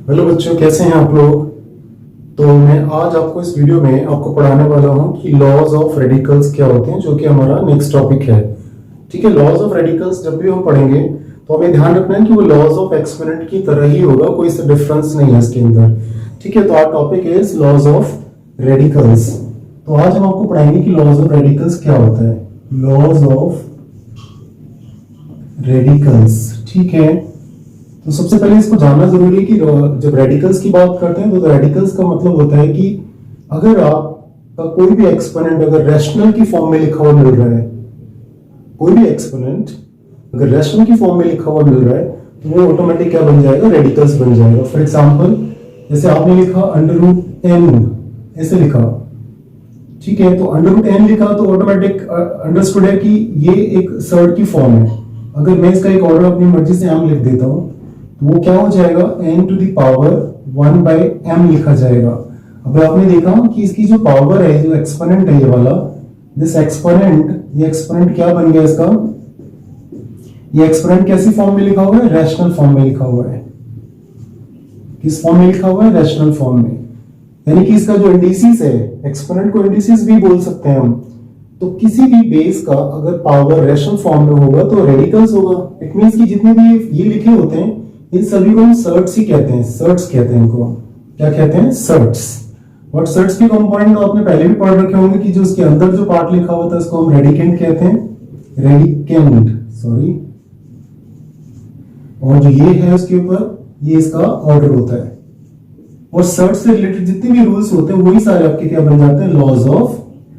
Hello बच्चों, कैसे हैं आप लोग। तो मैं आज आपको इस वीडियो में आपको पढ़ाने वाला हूं कि लॉज ऑफ रेडिकल्स क्या होते हैं, जो कि हमारा नेक्स्ट टॉपिक है। ठीक है, लॉज ऑफ रेडिकल्स जब भी हम पढ़ेंगे तो हमें ध्यान रखना है कि वो लॉज ऑफ एक्सपोनेंट की तरह ही होगा, कोई सा डिफरेंस नहीं है इसके अंदर। ठीक है, तो our topic is laws of radicals. तो आज हम आपको पढ़ाएंगे कि लॉज ऑफ रेडिकल्स क्या होता है। लॉज ऑफ रेडिकल्स, ठीक है। तो सबसे पहले इसको जानना जरूरी है कि जब रेडिकल्स की बात करते हैं तो रेडिकल्स का मतलब होता है कि अगर आपका कोई भी एक्सपोनेंट अगर रैशनल की फॉर्म में लिखा हुआ मिल रहा है, कोई भी एक्सपोनेंट अगर रैशनल की फॉर्म में लिखा हुआ मिल रहा है तो वो ऑटोमेटिक क्या बन जाएगा, रेडिकल्स बन जाएगा। फॉर एग्जांपल जैसे आपने लिखा √n, ऐसे लिखा, ठीक है। तो √n लिखा तो ऑटोमेटिक अंडरस्टूड है कि ये एक सर्ड की फॉर्म है। अगर मैं इसका एक ऑर्डर अपनी मर्जी से m लिख देता हूं तो वो क्या हो जाएगा, n⁻1/m लिखा जाएगा। अब आपने देखा कि इसकी जो पावर है, जो एक्सपोनेंट है ये वाला, दिस एक्सपोनेंट, ये एक्सपोनेंट क्या बन गया इसका, ये एक्सपोनेंट कैसी फॉर्म में लिखा हुआ है, रैशनल फॉर्म में लिखा हुआ है। किस फॉर्म में लिखा हुआ है, रैशनल फॉर्म में। यानी कि इसका जो इंडिसेस है, एक्सपोनेंट को इंडिसेस भी बोल सकते हैं हम। तो किसी भी बेस का अगर पावर रैशनल फॉर्म में होगा तो रेडिकल्स होगा। इट मींस कि जितने भी ये लिखे होते हैं इन सभी को हम सर्ट्स ही कहते हैं, सर्ट्स कहते हैं इनको। क्या कहते हैं, सर्ट्स। और सर्ट्स के कंपोनेंट आपने पहले भी पढ़ रखे होंगे कि जो उसके अंदर जो पार्ट लिखा हुआ था उसको हम रेडिकेंट कहते हैं, रेडिकेंट, सॉरी। और जो ये है उसके ऊपर, ये इसका ऑर्डर होता है। और सर्ट से रिलेटेड जितने भी रूल्स होते हैं वही सारे आपके क्या बन जाते हैं, लॉज ऑफ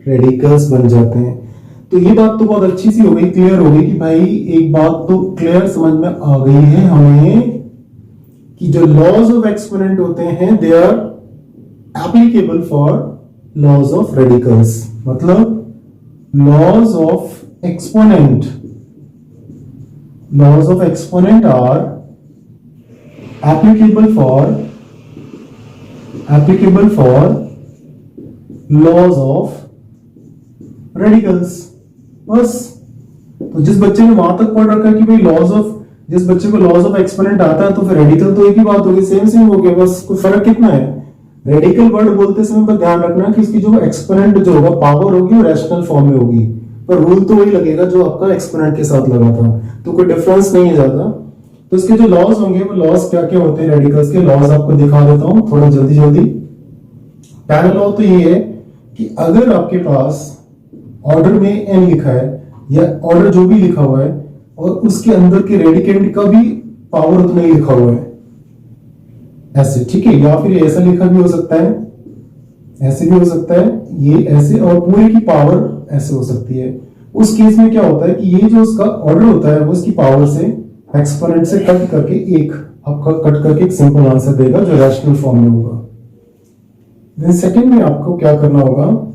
रेडिकल्स बन जाते हैं। तो ये बात तो बहुत अच्छी सी हो गई, क्लियर हो गई कि भाई एक बात तो क्लियर समझ में आ गई है हमें कि जो लॉज ऑफ एक्सपोनेंट होते हैं they are applicable for laws of radicals. मतलब laws of exponent, laws of exponent are applicable for laws of radicals. बस। तो जिस बच्चे ने वहां तक पढ़ रखा है कि भाई लॉज ऑफ, जिस बच्चे को लॉज ऑफ एक्सपोनेंट आता है तो फिर रेडिकल तो एक ही बात होगी, सेम हो गया। बस कोई फर्क कितना है, रेडिकल वर्ड बोलते समय पर ध्यान रखना कि इसकी जो एक्सपोनेंट जो होगा, पावर होगी वो रैशनल फॉर्म में होगी, पर रूल तो वही लगेगा जो आपका एक्सपोनेंट के साथ लगा था। तो कोई डिफरेंस नहीं है ज्यादा। तो इसके जो लॉज होंगे वो लॉज क्या क्या होते हैं रेडिकल्स के, लॉज आपको दिखा देता हूं थोड़ा जल्दी। पहला लॉ तो ये है कि अगर आपके पास ऑर्डर में n लिखा है या ऑर्डर जो भी लिखा हुआ है और उसके अंदर के रेडिकेंट का भी पावर उतना ही लिखा हुआ है, ऐसे, ठीक है। या फिर ऐसा लिखा भी हो सकता है, ऐसे भी हो सकता है, ये ऐसे, और पूरे की पावर ऐसे हो सकती है। उस केस में क्या होता है कि ये जो उसका ऑर्डर होता है वो उसकी पावर से, एक्सपोनेंट से कट करके एक आपका कट करके एक सिंपल आंसर देगा जो रैशनल फॉर्म में होगा। देन सेकंड में आपको क्या करना होगा,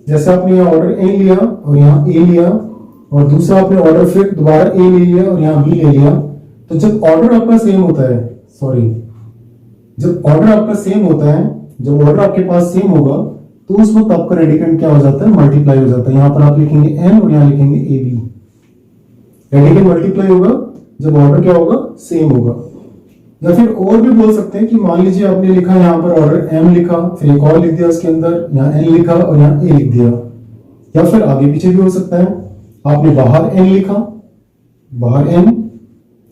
जैसे आपने यहाँ ऑर्डर ए लिया और यहाँ ए लिया, और दूसरा आपने ऑर्डर फिर दोबारा ए ले लिया और यहाँ बी ले लिया, तो जब ऑर्डर आपका सेम होता है, सॉरी, जब ऑर्डर आपका सेम होता है, जब ऑर्डर आपके पास सेम होगा तो उस वक्त आपका रेडिकेंट क्या हो जाता है, मल्टीप्लाई हो जाता है। यहाँ पर आप लिखेंगे n और यहाँ लिखेंगे ए बी। रेडिकेंट मल्टीप्लाई होगा जब ऑर्डर क्या होगा, सेम होगा। या फिर और भी बोल सकते हैं कि मान लीजिए आपने लिखा यहाँ पर ऑर्डर m लिखा, फिर एक और लिख दिया उसके अंदर, यहाँ n लिखा और यहाँ a लिख दिया। या फिर आगे पीछे भी हो सकता है, आपने बाहर n लिखा, बाहर n,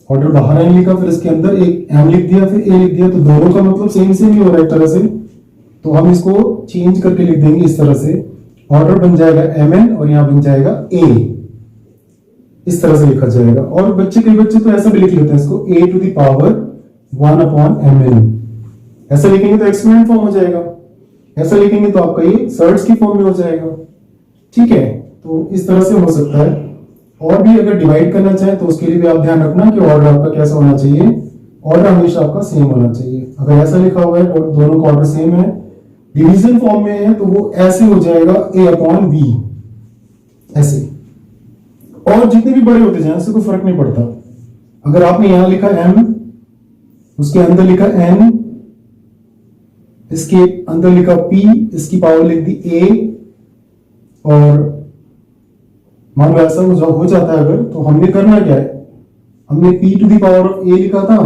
ऑर्डर बाहर n लिखा, फिर इसके अंदर एक m लिख दिया, फिर a लिख दिया। तो दोनों का मतलब सेम ही हो रहा है एक तरह से। तो हम इसको चेंज करके लिख देंगे इस तरह से, ऑर्डर बन जाएगा mn और यहाँ बन जाएगा a, इस तरह से लिखा जाएगा। और कई बच्चे तो ऐसा भी लिख लेते हैं इसको, a⁻1/mn। ऐसा लिखेंगे तो एक्सपोनेंट फॉर्म हो जाएगा, ऐसा लिखेंगे तो आपका ये सर्ट्स की फॉर्म में हो जाएगा, ठीक है। तो इस तरह से हो सकता है। और भी अगर डिवाइड करना चाहे तो उसके लिए भी आप ध्यान रखना कि ऑर्डर आपका कैसा होना चाहिए, ऑर्डर हमेशा आपका सेम होना चाहिए। अगर ऐसा लिखा हुआ है और दोनों का ऑर्डर सेम है, डिवीजन फॉर्म में है, तो वो ऐसे हो जाएगा a/v, ऐसे। और जितने भी बड़े होते जाए उससे कोई फर्क नहीं पड़ता। अगर आपने यहां लिखा m, उसके अंदर लिखा n, इसके अंदर लिखा p, इसकी पावर लिख दी a, और मान लो ऐसा हो जाता है अगर, तो हमने करना क्या है, हमने p⁻a लिखा था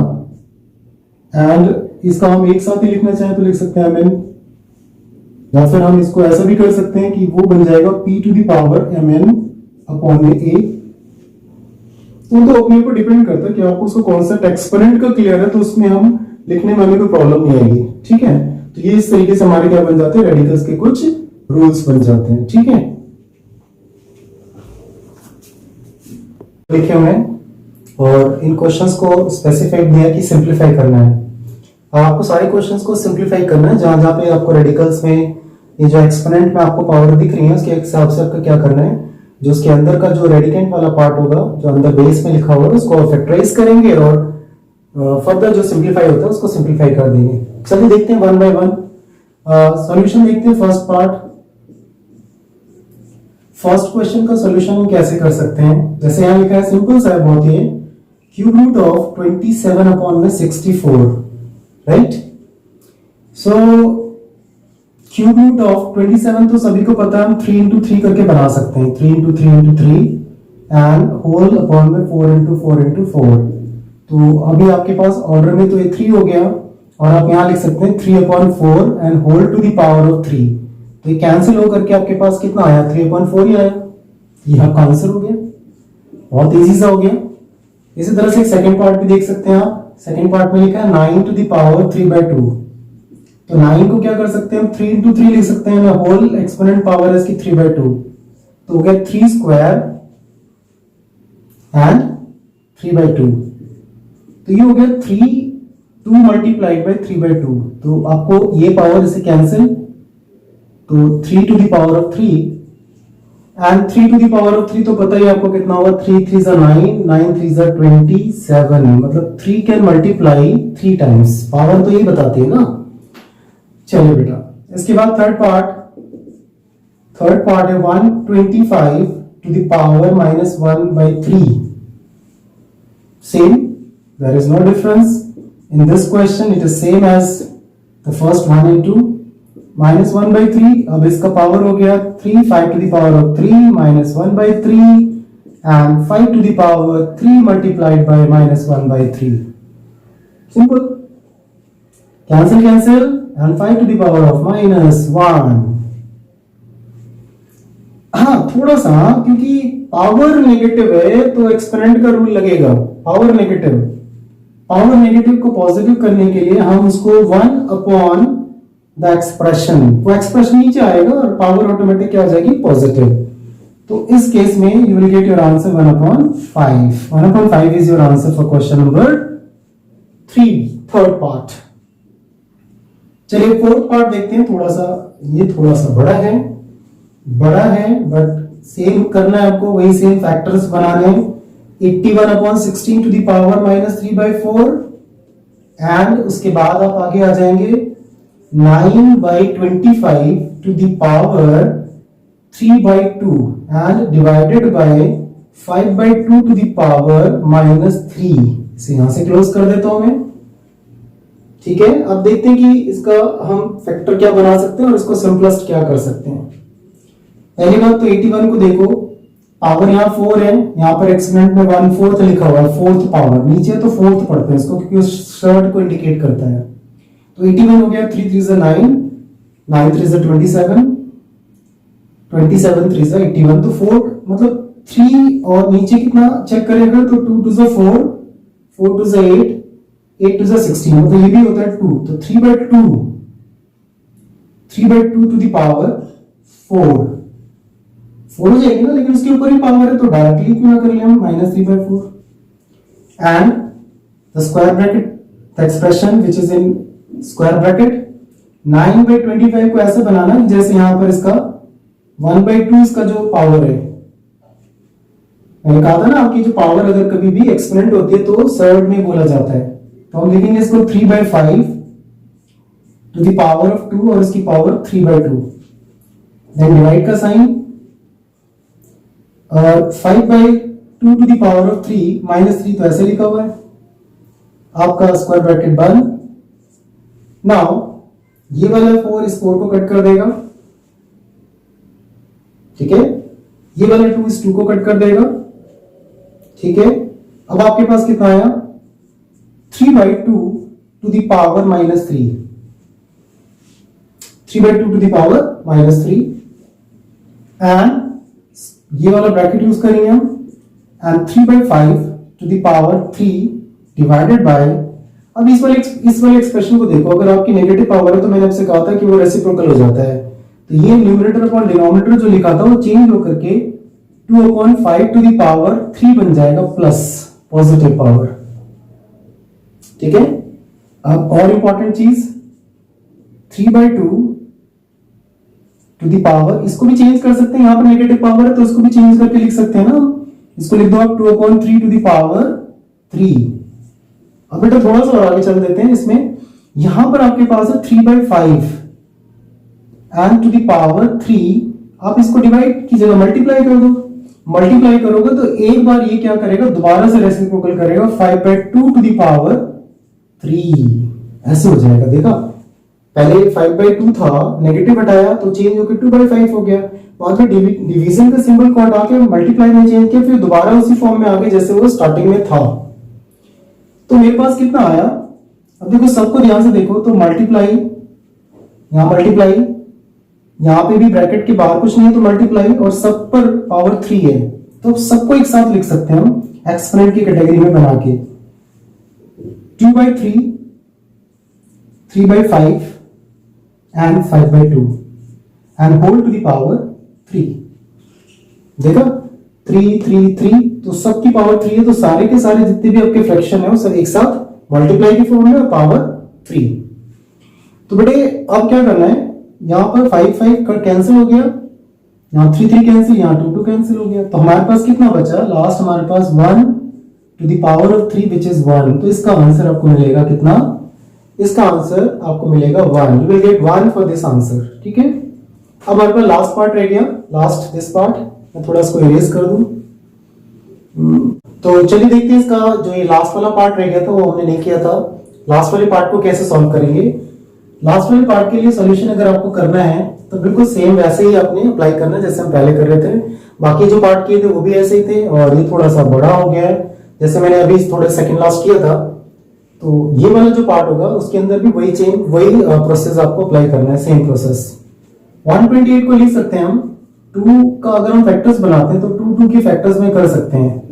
एंड इसका हम एक साथ ही लिखना चाहें तो लिख सकते हैं mn, या फिर हम इसको ऐसा भी कर सकते हैं कि वो बन जाएगा p to the power mn upon में a। तो अपने ऊपर डिपेंड करता है कि आपको उसका कॉन्सेप्ट एक्सपोनेंट का क्लियर है तो उसमें हम लिखने में हमें कोई प्रॉब्लम नहीं आएगी। ठीक है, तो ये इस तरीके से हमारे क्या बन जाते हैं, रेडिकल्स के कुछ रूल्स बन जाते हैं। ठीक है, लिखे हुए हैं और इन क्वेश्चंस को स्पेसिफाइड दिया कि सिंप्लीफाई करना है। आपको सारे क्वेश्चंस को सिंप्लीफाई करना है, जहां जहां पे आपको रेडिकल्स में ये जो एक्सपोनेंट में आपको पावर दिख रही है उसके हिसाब से आपको क्या करना है, जो उसके अंदर का जो रेडिकेंट वाला पार्ट होगा जो अंदर बेस में लिखा होगा उसको फैक्टराइज करेंगे और फर्दर जो सिंप्लीफाई होता है उसको सिंप्लीफाई कर देंगे। चलिए देखते हैं वन बाय वन सॉल्यूशन देखते हैं। फर्स्ट क्वेश्चन का सॉल्यूशन हम कैसे कर सकते हैं, जैसे यहां लिखा है सिंपल सा है बहुत ही, क्यूब रूट ऑफ 27 अपॉन में 64, right. So cube root of 27 तो सभी को पता है, हम 3 into 3 करके बना सकते हैं, 3 into 3 into 3 and whole upon में 4 into 4 into 4। तो अभी आपके पास ऑर्डर में तो ये 3 हो गया और आप यहां लिख सकते हैं 3/4 and whole to the power of 3। तो ये कैंसिल हो करके आपके पास कितना आया, 3/4 ही आया। ये आपका आंसर हो गया, बहुत इजी सा हो गया। इसी तरह से सेकंड पार्ट भी देख सकते हैं आप। सेकंड पार्ट में लिखा है 9 to the power 3/2। तो 9 को क्या कर सकते हैं हम, 3 into 3 लिख सकते हैं, होल एक्सपोनेंट पावर है इसकी 3/2। तो हो गया 3 स्क्वायर एंड 3/2। तो ये हो गया 2 मल्टीप्लाइड बाय 3/2। तो आपको ये पावर इसे कैंसिल, तो 3 to the power of 3 and 3 to the power of 3 तो पता ही आपको कितना होगा, 3 3 जा 9, 9 3 जा 27, मतलब 3 कैन मल्टीप्लाई 3 टाइम्स। पावर तो ये बताती है ना। चलिए बेटा, इसके बाद थर्ड पार्ट है 125 to the power -1/3। Same, there is no difference in this question, it is same as the first one and two। -1/3, अब इसका पावर हो गया 3, 5 to the power of 3 -1/3 and 5 to the power 3 multiplied by -1/3। Simple, cancel and 5 to the power of -1। हाँ, थोड़ा सा, क्योंकि power negative है तो एक्सपोनेंट का रूल लगेगा। पावर नेगेटिव को पॉजिटिव करने के लिए हम उसको 1 अपॉन द एक्सप्रेशन, वो एक्सप्रेशन नीचे आएगा और पावर ऑटोमेटिक क्या आ जाएगी, पॉजिटिव। तो इस केस में you will get your answer 1/5। 1/5 is your answer for question number 3, third part. चलिए फोर्थ पार्ट देखते हैं। ये थोड़ा सा बड़ा है बट सेम करना है आपको, वही सेम फैक्टर्स बनाने हैं। 81/16 to the power -3/4 एंड उसके बाद आप आगे आ जाएंगे 9/25 to the power 3/2 and divided by 5/2 to the power -3। इसे यहां से क्लोज कर देता हूं मैं। ठीक है, अब देखते हैं कि इसका हम फैक्टर क्या बना सकते हैं और इसको सिंपलेस्ट क्या कर सकते हैं। पहली बात तो 81 को देखो, पावर यहाँ 4 है, यहाँ पर एक्सपोनेंट में 1/4 लिखा हुआ है, 4th पावर, नीचे तो 4th पढ़ते हैं इसको क्योंकि उस शर्ट को इंडिकेट करता है। तो 81 हो गया, 3 3 जा 9, 9 3 जा 27, 27 3 जा 81। तो 4 मतलब 3 और नीचे कितना चेक करेगा तो 2 2 जा 4, 4 2 जा 8, 8 2 जा 16, मतलब ये भी होता है 2। तो 3/2 to the power 4 हो जाएगी ना, लेकिन उसके ऊपर ही पावर है तो डायरेक्टली क्यों ना कर ले हम, -3/4 and the square bracket, the expression which is in square bracket. 9/25 को ऐसे बनाना जैसे यहां पर इसका 1/2 इसका जो पावर है, मैंने कहा था ना आपकी जो पावर अगर कभी भी एक्सपोनेंट होती है तो सर्ड में बोला जाता है। तो हम लिखेंगे इसको 3/5 to the power of 2 और इसकी पावर 3/2, देन डिवाइड का साइन और 5/2 to the power of 3 -3 तो ऐसे लिखा हुआ है, आपका स्क्वायर ब्रैकेट बंद। नाउ ये वाला 4 इस 4 को कट कर देगा, ठीक है, ये वाला 2 इस 2 को कट कर देगा, ठीक है। अब आपके पास कितना आया, 3/2 to the power -3, 3/2 to the power -3, and ये वाला ब्रैकेट यूज करेंगे हम, and 3/5 to the power 3 divided by, अब इस वाले एक्सप्रेशन को देखो, अगर आपकी नेगेटिव पावर है तो मैंने आपसे कहा था कि वो रेसिप्रोकल हो जाता है, तो ये न्यूमरेटर अपॉन डिनोमिनेटर जो लिखा था वो चेंज होकर के 2/5 टू द पावर 3 बन जाएगा प्लस पॉजिटिव पावर। ठीक है, अब और इंपॉर्टेंट चीज 3/2 टू द पावर, इसको भी चेंज कर सकते हैं, यहां पर नेगेटिव पावर है तो इसको भी चेंज करके लिख सकते हैं ना, इसको लिख दो आप 2/3 टू द पावर 3। अब बेटा थोड़ा सा और आगे चल देते हैं, इसमें यहां पर आपके पास है 3/5 एंड टू द पावर 3, आप इसको डिवाइड कीजिएगा, मल्टीप्लाई कर दो, मल्टीप्लाई करोगे तो एक बार ये क्या करेगा, दोबारा से रेसिप्रोकल करेगा, 5/2 टू द पावर 3 ऐसे हो जाएगा। देखा, पहले 5/2 था, नेगेटिव हटाया तो चेंज होकर 2/5 हो गया, बाद में डिवीजन का सिंबल को हटा के मल्टीप्लाई में चेंज किया, फिर दोबारा उसी फॉर्म में आ गए जैसे वो स्टार्टिंग में था। तो मेरे पास कितना आया, अब देखो सबको ध्यान से देखो, तो मल्टीप्लाई, मल्टीप्लाई, यहां पे भी ब्रैकेट के बाहर कुछ नहीं है तो मल्टीप्लाई, और सब पर पावर 3 है, तो सबको एक साथ लिख सकते हैं हम एक्सपोनेंट की कैटेगरी में बना के, 2/3, 3/5 and 5/2 and whole to the power 3। देखा, 3 3 3, तो सबकी पावर 3 है, तो सारे के सारे जितने भी आपके फ्रैक्शन है वो सब एक साथ मल्टीप्लाई की फॉर्म में पावर 3। तो बेटे अब क्या करना है, यहां पर 5 5 कैंसिल हो गया, यहां 3 3 कैंसिल, यहां 2 2 कैंसिल हो गया, तो हमारे पास कितना बचा, लास्ट हमारे पास 1 to the power of 3 which is 1। तो इसका आंसर आपको मिलेगा कितना, इसका आंसर आपको मिलेगा 1, you will get 1 for this answer. ठीक है, अब हमारे पास लास्ट पार्ट रह गया, लास्ट दिस पार्ट, मैं थोड़ा इसको इरेज कर दूं। तो चलिए देखते हैं इसका जो ये लास्ट वाला पार्ट रह गया था वो हमने नहीं किया था, लास्ट वाले पार्ट को कैसे सॉल्व करेंगे। लास्ट वाले पार्ट के लिए सॉल्यूशन अगर आपको करना है तो बिल्कुल सेम वैसे ही आपने अप्लाई करना है जैसे हम पहले कर रहे थे, बाकी जो पार्ट किए थे वो भी ऐसे ही थे, और ये थोड़ा सा बड़ा हो गया है, जैसे मैंने अभी थोड़ा सेकंड लास्ट किया था, तो ये वाला जो पार्ट होगा उसके अंदर भी वही प्रोसेस आपको अप्लाई करना है, सेम प्रोसेस। 128 को लिख सकते हैं हम 2 का, अगर हम फैक्टर्स बनाते हैं तो 2 2 के फैक्टर्स में कर सकते हैं,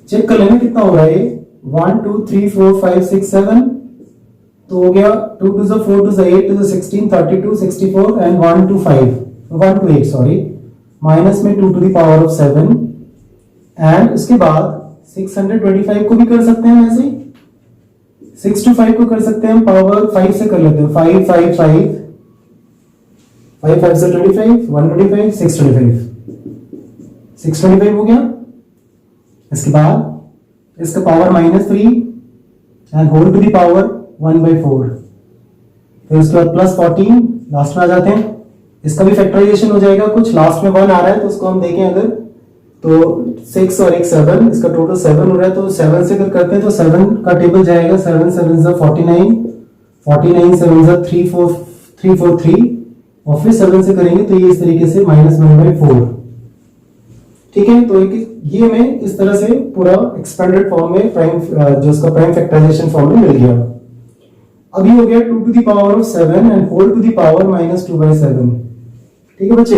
चेक कर लेना कितना हो रहा है, 1 2 3 4 5 6 7, तो हो गया 2 2 4 2 8 2 16 32 64 एंड 1 2 5 1 2 8 सॉरी, माइनस में 2 to the power of 7, and उसके बाद 625 को भी कर सकते हैं ऐसे, 6 to 5 को कर सकते हैं हम पावर 5 से कर लेते हैं, 5 5 5 5 5 से 25 125 625 625 हो गया। इसके बाद इसका power -3 and whole to the power 1/4, फिर उसके बाद +14 लास्ट में आ जाते हैं, इसका भी फैक्टराइजेशन हो जाएगा, कुछ लास्ट में 1 आ रहा है तो उसको हम देखें अगर, तो 6 और 1 7, इसका टोटल 7 हो रहा है, तो 7 से अगर करते हैं तो 7 का टेबल जाएगा, 7 7 49 49 7 343, और फिर 7 से करेंगे तो ये इस तरीके से -1/4। ठीक है, तो ये हमें इस तरह से पूरा एक्सपेंडेड फॉर्म में प्राइम जो इसका प्राइम फैक्टराइजेशन फॉर्म में मिल गया। अब ये हो गया 2 to the power of 7 and whole to the power -2/7। ठीक है बच्चे,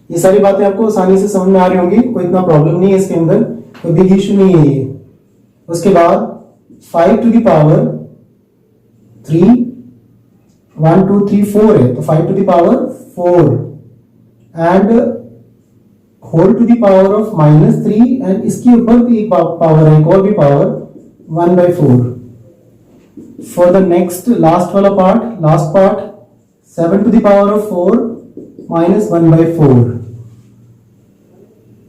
ये सारी बातें आपको आसानी से समझ में आ रही होंगी, कोई इतना प्रॉब्लम नहीं है इसके अंदर, कोई बिग इशू नहीं है ये। उसके बाद 5 टू द पावर 3 1 2 3 4 है, तो 5 to the power 4 and whole to the power of -3, and इसके ऊपर भी एक पावर है, एक और भी power 1/4। For the next last वाला part, last part 7 to the power of 4 -1/4।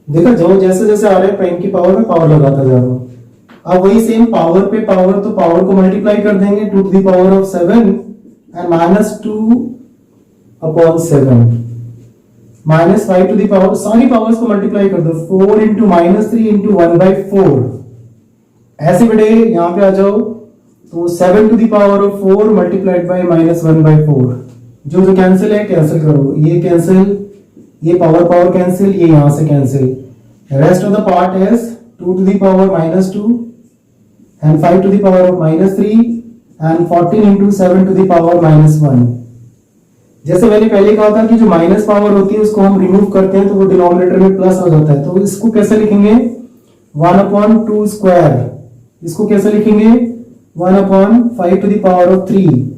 देखा, जो जैसे जैसे आ रहे हैं प्राइम की पावर में पावर लगाता जा रहा हूं। अब वही सेम पावर पे पावर, तो पावर को मल्टीप्लाई कर देंगे, 2 to the power of 7 and -2/7 -5 to the power, सारी पावर्स को मल्टीप्लाई कर दो, 4 इंटू -3 इंटू 1/4। ऐसे बेटे यहां पे आ जाओ, तो 7 to the power of 4 multiplied by -1/4, जो जो कैंसिल है कैंसिल करो, ये कैंसिल, ये पावर पावर कैंसिल, ये यहां से cancel, rest of the part is 2 to the power -2 and 5 to the power of -3 and 14 into 7 to the power -1। जैसे मैंने पहले कहा था कि जो माइनस पावर होती है उसको हम रिमूव करते हैं तो वो डिनोमिनेटर में प्लस हो जाता है, तो इसको कैसे लिखेंगे 1/2 स्क्वायर, इसको कैसे लिखेंगे 1/5 to the power of 3,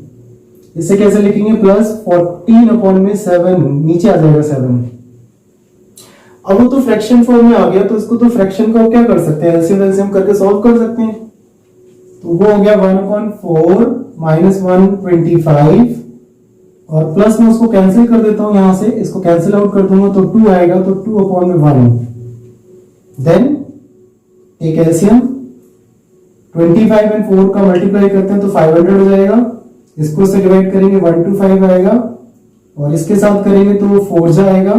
इसे कैसे लिखेंगे प्लस 14/7, नीचे आ जाएगा 7। अब वो तो फ्रैक्शन फॉर्म में आ गया, तो इसको तो फ्रैक्शन को क्या कर सकते हैं, एलसीएम एलसीएम करके सॉल्व कर सकते हैं। तो वो हो गया 1/4 -125 और प्लस में उसको कैंसिल कर देता हूं, यहां से इसको कैंसिल आउट कर दूंगा तो 2 आएगा, तो 2/1। देन एक एलसीएम 25 एंड 4 का मल्टीप्लाई करते हैं तो 500 हो जाएगा, इसको से डिवाइड करेंगे 125 आएगा और इसके साथ करेंगे तो 4 जाएगा,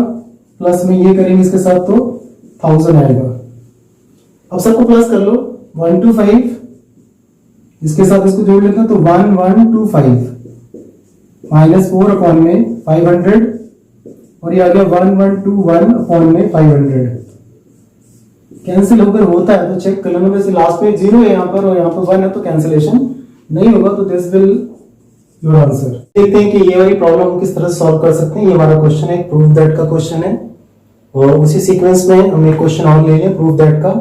प्लस में ये करेंगे इसके साथ तो 1000 आएगा। अब सबको प्लस कर लो 125, इसके साथ इसको जोड़ लेते हैं तो 1125 -4/500 और ये आ गया 1121/500। कैंसिल होकर होता है तो चेक कर लेना, वैसे लास्ट में 0 है यहाँ पर और यहाँ पर 1 है तो कैंसिलेशन नहीं होगा, तो दिस विल योर आंसर। देखते हैं कि ये वाली प्रॉब्लम किस तरह सॉल्व कर सकते हैं। ये हमारा क्वेश्चन है, प्रूफ दैट का क्वेश्चन है और उसी सीक्वेंस में हम एक क्वेश्चन और ले लें प्रूफ दैट का।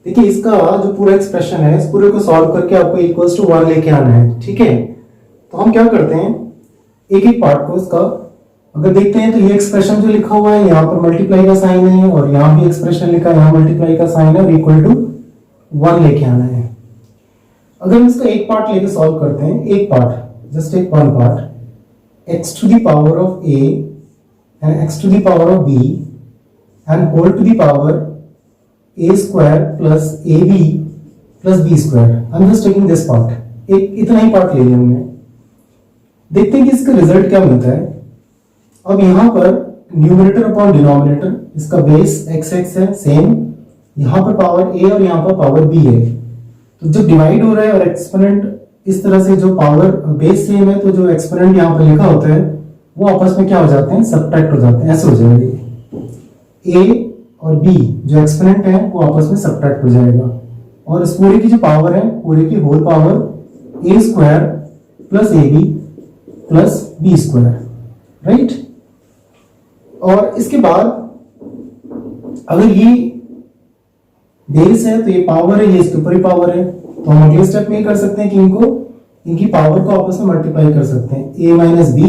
देखिए इसका जो पूरा एक्सप्रेशन है इस पूरे को सॉल्व करके आपको इक्वल्स टू 1 लेके आना है, ठीक है। तो हम क्या करते हैं एक एक पार्ट को इसका अगर देखते हैं तो ये एक्सप्रेशन जो लिखा हुआ है यहाँ पर मल्टीप्लाई का साइन है और यहाँ भी एक्सप्रेशन लिखा है, यहाँ मल्टीप्लाई का साइन है और इक्वल टू 1 लेके आना है। अगर हम इसका एक पार्ट लेके सॉल्व करते हैं, एक part, just take one part, x to the power of a and x to the power of b and whole to the power a square plus ab plus b square। I'm just taking this part, एक इतना ही part ले लिया हमने। देखते हैं कि इसका result क्या मिलता है। अब यहां पर न्यूमरेटर अपॉन डिनोमिनेटर, इसका बेस x है सेम, यहां पर पावर a और यहां पर पावर b है, तो जब डिवाइड हो रहा है और एक्सपोनेंट इस तरह से जो पावर बेस सेम है तो जो एक्सपोनेंट यहां पर लिखा होता है वो आपस में क्या हो जाते हैं, सब्ट्रैक्ट हो जाते हैं, ऐसे हो जाएगा। a और b जो एक्सपोनेंट है वो आपस में सब्ट्रैक्ट हो जाएगा और इस पूरे की जो पावर है पूरे की whole power a square plus ab plus b square, right. और इसके बाद अगर ये बेस है तो ये पावर है, ये इसके ऊपर ही पावर है, तो हम अगले स्टेप में ये कर सकते हैं कि इनकी पावर को आपस में मल्टीप्लाई कर सकते हैं, a minus B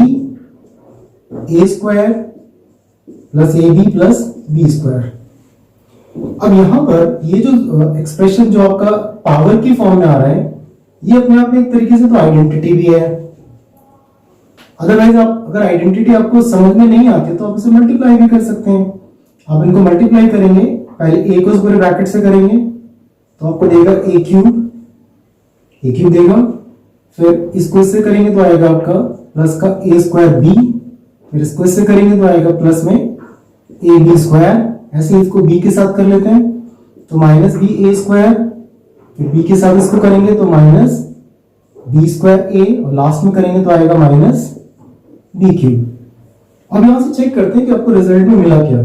A square plus A B plus B square. अब यहां पर ये जो एक्सप्रेशन जो आपका पावर की फॉर्म में आ रहा है ये अपने आप में एक तरीके से तो आइडेंटिटी भी है। अदरवाइज आप अगर आइडेंटिटी आपको समझ में नहीं आती तो आप इसे मल्टीप्लाई भी कर सकते हैं। आप इनको मल्टीप्लाई करेंगे, पहले a को पूरे ब्रैकेट से करेंगे तो आपको देगा a क्यूब देगा, फिर इसको इससे करेंगे तो आएगा आपका प्लस का a स्क्वायर b, फिर इसको इससे करेंगे तो आएगा प्लस में a b स्क्वायर, ऐसे इसको b के साथ कर लेते हैं तो माइनस बी ए स्क्वायर, फिर b के साथ इसको करेंगे तो माइनस बी स्क्वायर a और लास्ट में करेंगे तो आएगा माइनस बी क्यूब। अब यहां से चेक करते हैं कि आपको रिजल्ट में मिला क्या।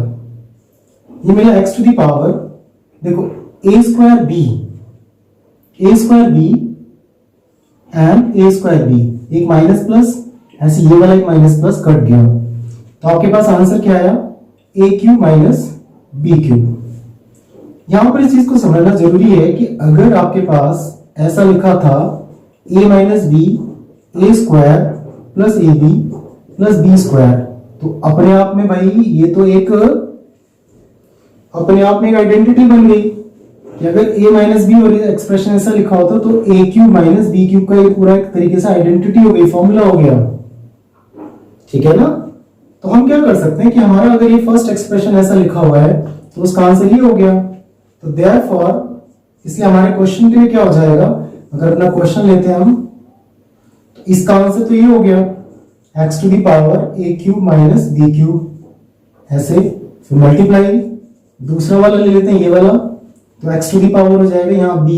ये मिला x टू दी पावर, देखो a square b and a square b, एक माइनस प्लस, ऐसे ये वाला एक माइनस प्लस कट गया, तो आपके पास आंसर क्या आया a cube minus b cube. यहां पर इस चीज को समझना जरूरी है कि अगर आपके पास ऐसा लिखा था a minus B A square plus A B plus B square, तो अपने आप में भाई ये तो एक अपने आप में एक आइडेंटिटी बन गई कि अगर a माइनस बी और एक्सप्रेशन ऐसा लिखा होता तो a cube minus B cube का ये पूरा एक तरीके से आइडेंटिटी हो गई, फॉर्मूला हो गया, ठीक है ना। तो हम क्या कर सकते हैं कि हमारा अगर ये फर्स्ट एक्सप्रेशन ऐसा लिखा हुआ है तो उसका आंसर ये हो गया, तो देयरफॉर इसलिए हमारे क्वेश्चन के लिए क्या हो जाएगा, अगर अपना क्वेश्चन लेते हैं हम तो इसका आंसर तो ये हो गया x to the power a cube minus B cube, ऐसे फिर मल्टीप्लाई दूसरा वाला ले लेते हैं ये वाला, तो x टू दी पावर हो जाएगा यहाँ b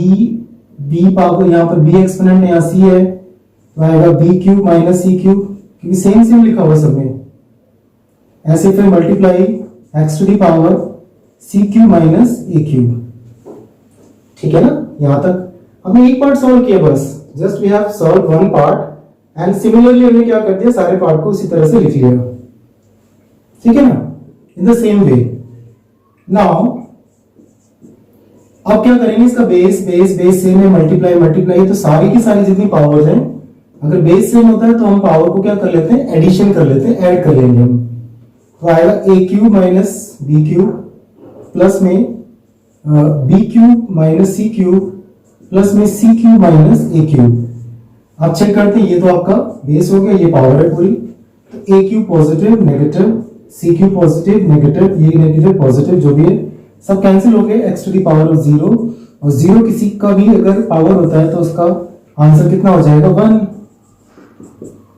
पावर, यहाँ पर b एक्सपोनेंट यहाँ c है तो आएगा b cube minus c cube, क्योंकि सेम लिखा हुआ सब में, ऐसे फिर multiply x to the power c cube minus a cube, ठीक है ना। यहां तक हमने एक पार्ट सॉल्व किया बस, just we have solve one part and similarly हमने क्या कर दिया, सारे पार्ट को उसी तरह से लिख लिया, ठीक है ना, in the same way. Now अब क्या करेंगे, इसका बेस बेस बेस सेम है, मल्टीप्लाई मल्टीप्लाई, तो सारी की सारी जितनी पावर्स हैं, अगर बेस सेम होता है तो हम पावर को क्या कर लेते हैं, एडिशन कर लेते हैं, ऐड कर लेंगे हम। तो आएगा a cube minus B cube plus में b cube minus c cube plus में c cube minus a cube. आप चेक करते हैं, ये तो आपका बेस हो गया, ये पावर है पूरी, तो A cube positive negative, C cube positive negative, ये नेगेटिव पॉजिटिव जो भी है सब कैंसिल हो गए, X to the power of zero, और जीरो किसी का भी अगर पावर होता है तो उसका आंसर कितना हो जाएगा, 1।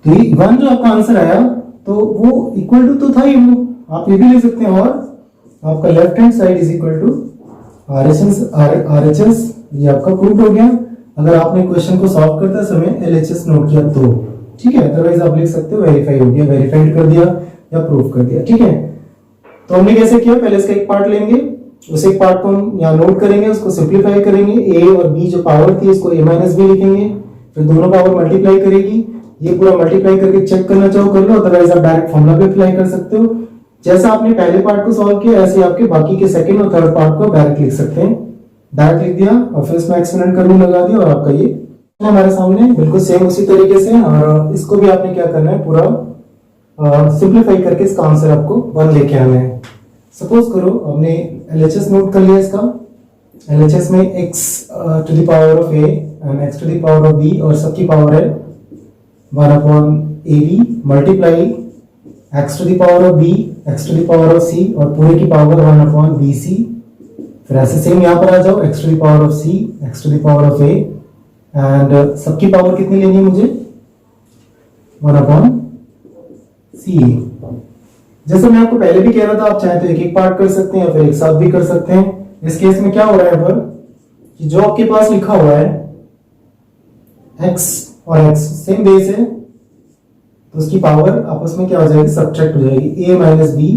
तो ये 1 जो आपका आंसर आया तो वो इक्वल टू तो था ही वो, आप ये भी ले सकते हैं, और आपका left hand side is equal to RHS, ये आपका प्रूव हो गया अगर आपने क्वेश्चन को सॉल्व करते समय LHS नोट किया तो, ठीक है। अदरवाइज आप लिख सकते हो वेरीफाई हो गया, वेरीफाइड कर दिया या प्रूव कर दिया, ठीक है। तो हमने कैसे किया, पहले इसका एक पार्ट लेंगे, उस एक पार्ट को हम यहाँ नोट करेंगे, उसको सिंप्लीफाई करेंगे, ए और बी जो पावर थी इसको a माइनस बी लिखेंगे, फिर दोनों पावर मल्टीप्लाई करेगी, ये पूरा मल्टीप्लाई करके चेक करना चाहो कर लो, अदरवाइज आप डायरेक्ट फॉर्मूला पे अप्लाई कर सकते हो। जैसा आपने पहले पार्ट को सॉल्व किया ऐसे आपके बाकी के सेकंड और थर्ड पार्ट को डायरेक्ट लिख सकते हैं। डायरेक्ट लिख दिया और फिर इसमें एक्सपोनेंट करने लगा दिया, और आपका ये हमारे सामने बिल्कुल सेम उसी तरीके से, और इसको भी आपने क्या करना है, पूरा सिंप्लीफाई करके इसका आंसर आपको 1 लेके आना है। सपोज करो हमने LHS नोट कर लिया, इसका LHS में x to the power of a and x to the power of b, और सबकी पावर है 1 upon ab multiply x to the power of b, x to the power of c, और पूरे की पावर 1 अपॉन bc। फिर ऐसे same यहाँ पर आ जाओ, x to the power of c, x to the power of a, and सबकी पावर कितनी लेनी है मुझे, 1 अपॉन ca। जैसे मैं आपको पहले भी कह रहा था, आप चाहे तो एक एक पार्ट कर सकते हैं या फिर एक साथ भी कर सकते हैं। इस केस में क्या हो रहा है पर कि जो आपके पास लिखा हुआ है x और x सेम बेस है, तो उसकी पावर आपस में क्या हो जाएगी, सब्ट्रैक्ट हो जाएगी, a माइनस बी,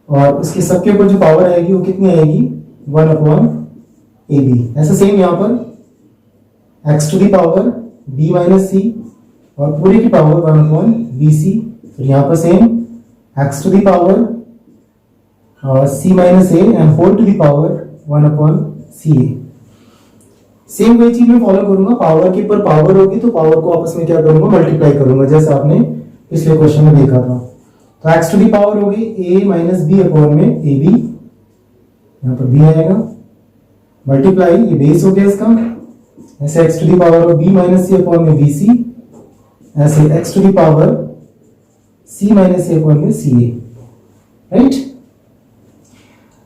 और उसके सबके ऊपर जो पावर आएगी वो कितनी आएगी, 1 अपॉन ए बी। ऐसा सेम यहाँ पर x to the power b minus c, और पूरे की पावर 1 अपॉन बी सी। फिर यहाँ पर same x to the power c minus a and whole to the power 1 upon C A. सेम वही चीज मैं फॉलो करूंगा, पावर के ऊपर पावर होगी तो पावर को आपस में क्या करूंगा, मल्टीप्लाई करूंगा, जैसे आपने पिछले क्वेश्चन में देखा था। तो x टू दी पावर होगी a माइनस बी अपॉन में ए बी, यहाँ पर b आएगा, मल्टीप्लाई, ये बेस हो गया इसका, ऐसे x to the power of b minus C upon में bc, ऐसे x to the power c minus a upon में ca, राइट।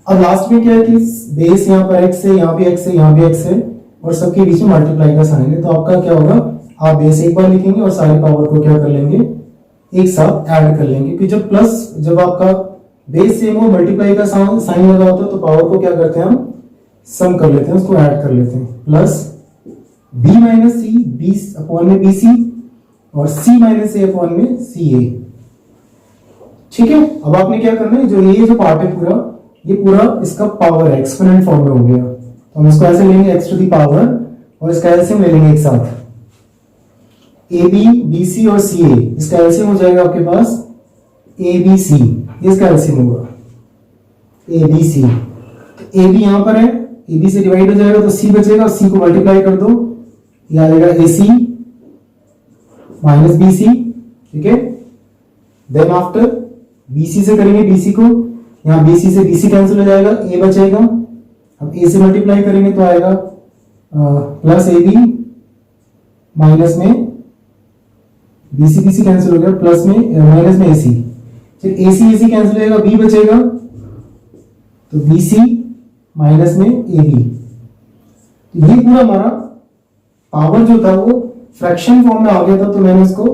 अब लास्ट में क्या है कि बेस यहाँ पर x है, यहाँ भी x है, यहाँ भी x है, और सबके बीच में मल्टीप्लाई का साइन है, तो आपका क्या होगा, आप बेस एक बार लिखेंगे और सारी पावर को क्या कर लेंगे, एक साथ ऐड कर लेंगे। क्योंकि जब प्लस, जब आपका बेस सेम हो, मल्टीप्लाई का साइन लगा होता है, तो पावर को क्या करते हैं हम, सम कर लेते हैं, उसको ऐड कर लेते हैं, प्लस b माइनस सी, बी अपॉन में bc, और c माइनस a अपॉन में ca, ठीक है। अब आपने क्या करना है, जो ये जो पार्ट है पूरा, ये पूरा इसका पावर है, एक्सपोनेंट फॉर्म में हो गया, तो हम इसको ऐसे लेंगे x टू दी पावर, और इसका एलसीएम ले लेंगे एक साथ, ए बी, बी सी और सी ए, इसका एलसीएम हो जाएगा आपके पास ए बी सी, इसका एलसीएम होगा ए बी सी। तो ए बी यहां पर है, ए बी से डिवाइड हो जाएगा तो सी बचेगा, सी को मल्टीप्लाई कर दो, ये आ जाएगा ए सी माइनस बी सी, ठीक है। देन आफ्टर BC से करेंगे BC को, यहाँ BC से BC कैंसिल हो जाएगा, A बचेगा, अब A से मल्टीप्लाई करेंगे तो आएगा प्लस AB माइनस में BC कैंसिल हो गया, प्लस में माइनस में AC, फिर AC कैंसिल हो जाएगा, B बचेगा, तो BC माइनस में AB। तो ये पूरा हमारा पावर जो था वो फ्रैक्शन फॉर्म में आ गया था, तो मैंने इसको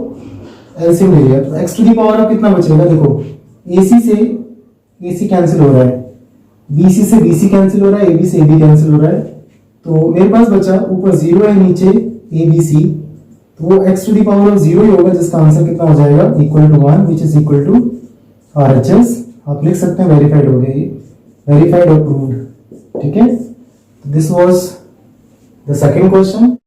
एलसीएम ले लिया। तो x टू दी पावर अब कितना बचेगा, देखो AC से AC कैंसिल हो रहा है, BC से BC कैंसिल हो रहा है, AB से AB कैंसिल हो रहा है, तो मेरे पास बचा ऊपर 0 है, नीचे ABC, तो वो x to the power of 0 ही होगा, जिसका आंसर कितना हो जाएगा, equal to 1, which is equal to RHS। आप लिख सकते हैं वेरीफाइड हो गया, ये वेरीफाइड और प्रूव्ड, ठीक है। This was The second question,